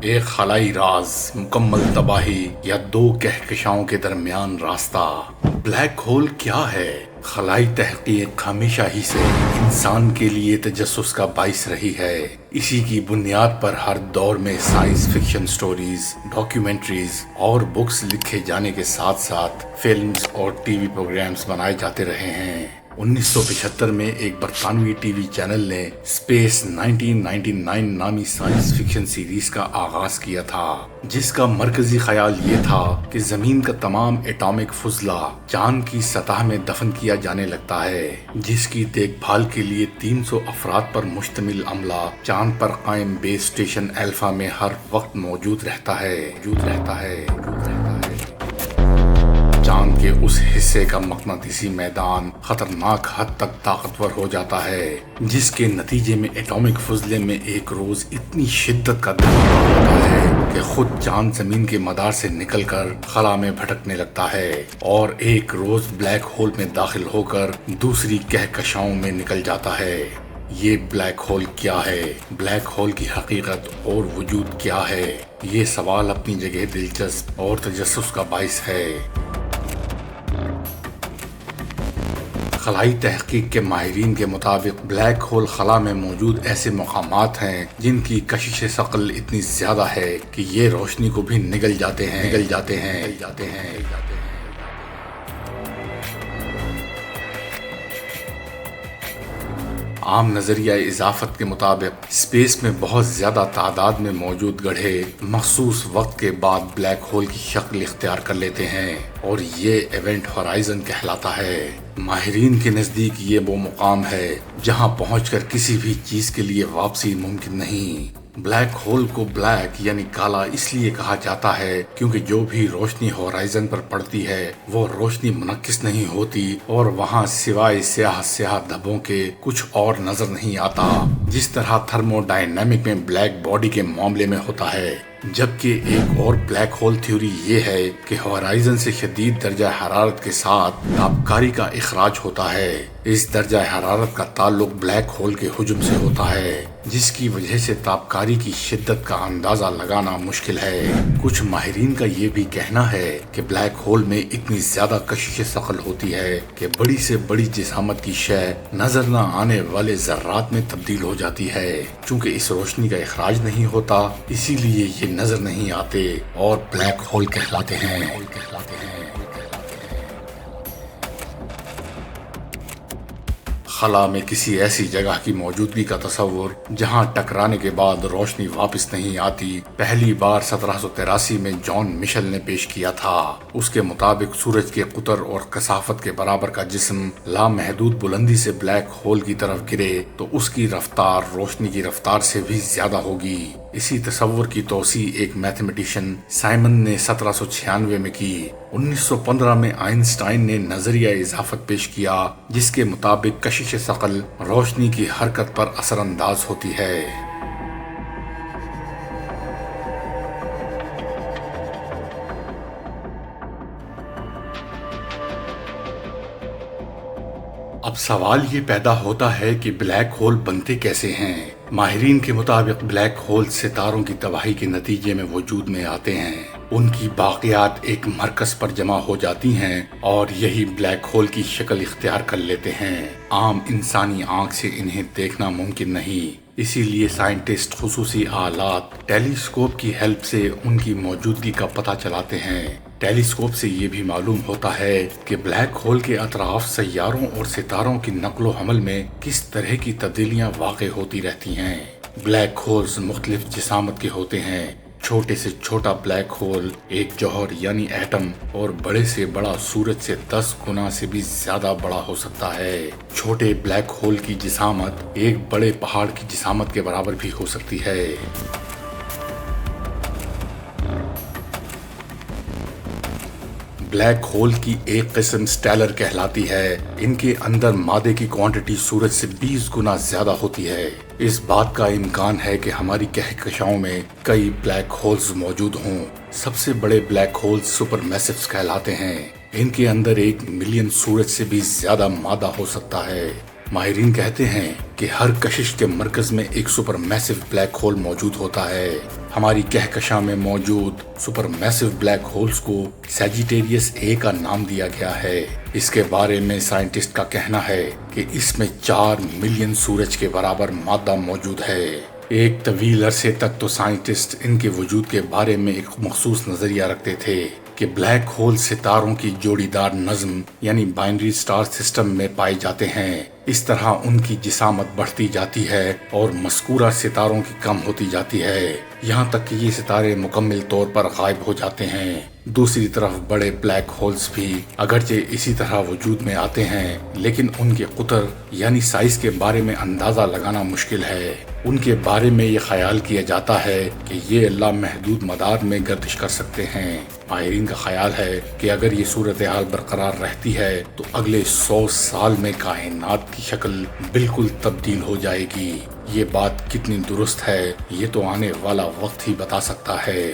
ایک خلائی راز، مکمل تباہی یا دو کہکشاؤں کے درمیان راستہ۔ بلیک ہول کیا ہے؟ خلائی تحقیق ہمیشہ ہی سے انسان کے لیے تجسس کا باعث رہی ہے۔ اسی کی بنیاد پر ہر دور میں سائنس فکشن سٹوریز، ڈاکیومنٹریز اور بکس لکھے جانے کے ساتھ ساتھ فلمز اور ٹی وی پروگرامز بنائے جاتے رہے ہیں۔ 1975 میں ایک برطانوی ٹی وی چینل نے اسپیس 1999 نامی سائنس فکشن سیریز کا آغاز کیا تھا، جس کا مرکزی خیال یہ تھا کہ زمین کا تمام ایٹامک فضلہ چاند کی سطح میں دفن کیا جانے لگتا ہے، جس کی دیکھ بھال کے لیے 300 افراد پر مشتمل عملہ چاند پر قائم بیس اسٹیشن الفا میں ہر وقت موجود رہتا ہے۔ چاند کے اس حصے کا مقناطیسی میدان خطرناک حد تک طاقتور ہو جاتا ہے، جس کے نتیجے میں ایٹامک فضلے میں ایک روز اتنی شدت کا دھماکہ ہوتا ہے کہ خود چاند زمین کے مدار سے نکل کر خلا میں بھٹکنے لگتا ہے اور ایک روز بلیک ہول میں داخل ہو کر دوسری کہکشاؤں میں نکل جاتا ہے۔ یہ بلیک ہول کیا ہے؟ بلیک ہول کی حقیقت اور وجود کیا ہے؟ یہ سوال اپنی جگہ دلچسپ اور تجسس کا باعث ہے۔ خلائی تحقیق کے ماہرین کے مطابق بلیک ہول خلا میں موجود ایسے مقامات ہیں جن کی کشش ثقل اتنی زیادہ ہے کہ یہ روشنی کو بھی نگل جاتے ہیں۔ عام نظریہ اضافت کے مطابق اسپیس میں بہت زیادہ تعداد میں موجود گڑھے مخصوص وقت کے بعد بلیک ہول کی شکل اختیار کر لیتے ہیں اور یہ ایونٹ ہورائزن کہلاتا ہے۔ ماہرین کے نزدیک یہ وہ مقام ہے جہاں پہنچ کر کسی بھی چیز کے لیے واپسی ممکن نہیں۔ بلیک ہول کو بلیک یعنی کالا اس لیے کہا جاتا ہے کیونکہ جو بھی روشنی ہورائزن پر پڑتی ہے وہ روشنی منعکس نہیں ہوتی اور وہاں سوائے سیاہ دھبوں کے کچھ اور نظر نہیں آتا، جس طرح تھرمو ڈائنامک میں بلیک باڈی کے معاملے میں ہوتا ہے۔ جبکہ ایک اور بلیک ہول تھیوری یہ ہے کہ ہورائزن سے شدید درجہ حرارت کے ساتھ تابکاری کا اخراج ہوتا ہے۔ اس درجہ حرارت کا تعلق بلیک ہول کے حجم سے ہوتا ہے، جس کی وجہ سے تابکاری کی شدت کا اندازہ لگانا مشکل ہے۔ کچھ ماہرین کا یہ بھی کہنا ہے کہ بلیک ہول میں اتنی زیادہ کشش ثقل ہوتی ہے کہ بڑی سے بڑی جسامت کی شے نظر نہ آنے والے ذرات میں تبدیل ہو جاتی ہے۔ چونکہ اس روشنی کا اخراج نہیں ہوتا، اسی لیے یہ نظر نہیں آتے اور بلیک ہول کہلاتے ہیں۔ خلا میں کسی ایسی جگہ کی موجودگی کا تصور جہاں ٹکرانے کے بعد روشنی واپس نہیں آتی پہلی بار 1783 میں جان مشل نے پیش کیا تھا۔ اس کے مطابق سورج کے قطر اور کثافت کے برابر کا جسم لامحدود بلندی سے بلیک ہول کی طرف گرے تو اس کی رفتار روشنی کی رفتار سے بھی زیادہ ہوگی۔ اسی تصور کی توسیع ایک میتھمیٹیشین سائمن نے 1796 میں کی۔ 1915 میں آئنسٹائن نے نظریہ اضافت پیش کیا جس کے مطابق کشش ثقل روشنی کی حرکت پر اثر انداز ہوتی ہے۔ اب سوال یہ پیدا ہوتا ہے کہ بلیک ہول بنتے کیسے ہیں؟ ماہرین کے مطابق بلیک ہول ستاروں کی تباہی کے نتیجے میں وجود میں آتے ہیں۔ ان کی باقیات ایک مرکز پر جمع ہو جاتی ہیں اور یہی بلیک ہول کی شکل اختیار کر لیتے ہیں۔ عام انسانی آنکھ سے انہیں دیکھنا ممکن نہیں، اسی لیے سائنٹسٹ خصوصی آلات ٹیلیسکوپ کی ہیلپ سے ان کی موجودگی کا پتہ چلاتے ہیں۔ ٹیلیسکوپ سے یہ بھی معلوم ہوتا ہے کہ بلیک ہول کے اطراف سیاروں اور ستاروں کی نقل و حمل میں کس طرح کی تبدیلیاں واقع ہوتی رہتی ہیں۔ بلیک ہولز مختلف جسامت کے ہوتے ہیں۔ چھوٹے سے چھوٹا بلیک ہول ایک جوہر یعنی ایٹم اور بڑے سے بڑا سورج سے 10 گنا سے بھی زیادہ بڑا ہو سکتا ہے۔ چھوٹے بلیک ہول کی جسامت ایک بڑے پہاڑ کی جسامت کے برابر بھی ہو سکتی ہے۔ بلیک ہول کی ایک قسم سٹیلر کہلاتی ہے۔ ان کے اندر مادے کی کوانٹٹی سورج سے 20 گنا زیادہ ہوتی ہے۔ اس بات کا امکان ہے کہ ہماری کہکشاؤں میں کئی بلیک ہولز موجود ہوں۔ سب سے بڑے بلیک ہولز سپر میسیوز کہلاتے ہیں۔ ان کے اندر 1 ملین سورج سے بھی زیادہ مادہ ہو سکتا ہے۔ ماہرین کہتے ہیں کہ ہر کشش کے مرکز میں ایک سپر میسو بلیک ہول موجود ہوتا ہے۔ ہماری کہکشاں میں موجود سپر میسو بلیک ہولز کو سیجیٹیریس اے کا نام دیا گیا ہے۔ اس کے بارے میں سائنٹسٹ کا کہنا ہے کہ اس میں 4 ملین سورج کے برابر مادہ موجود ہے۔ ایک طویل عرصے تک تو سائنٹسٹ ان کے وجود کے بارے میں ایک مخصوص نظریہ رکھتے تھے کہ بلیک ہول ستاروں کی جوڑی دار نظم یعنی بائنری سٹار سسٹم میں پائے جاتے ہیں۔ اس طرح ان کی جسامت بڑھتی جاتی ہے اور مذکورہ ستاروں کی کم ہوتی جاتی ہے، یہاں تک کہ یہ ستارے مکمل طور پر غائب ہو جاتے ہیں۔ دوسری طرف بڑے بلیک ہولز بھی اگرچہ اسی طرح وجود میں آتے ہیں، لیکن ان کے قطر یعنی سائز کے بارے میں اندازہ لگانا مشکل ہے۔ ان کے بارے میں یہ خیال کیا جاتا ہے کہ یہ لامحدود مدار میں گردش کر سکتے ہیں۔ ماہرین کا خیال ہے کہ اگر یہ صورتحال برقرار رہتی ہے تو اگلے 100 سال میں کائنات کی شکل بالکل تبدیل ہو جائے گی۔ یہ بات کتنی درست ہے یہ تو آنے والا وقت ہی بتا سکتا ہے۔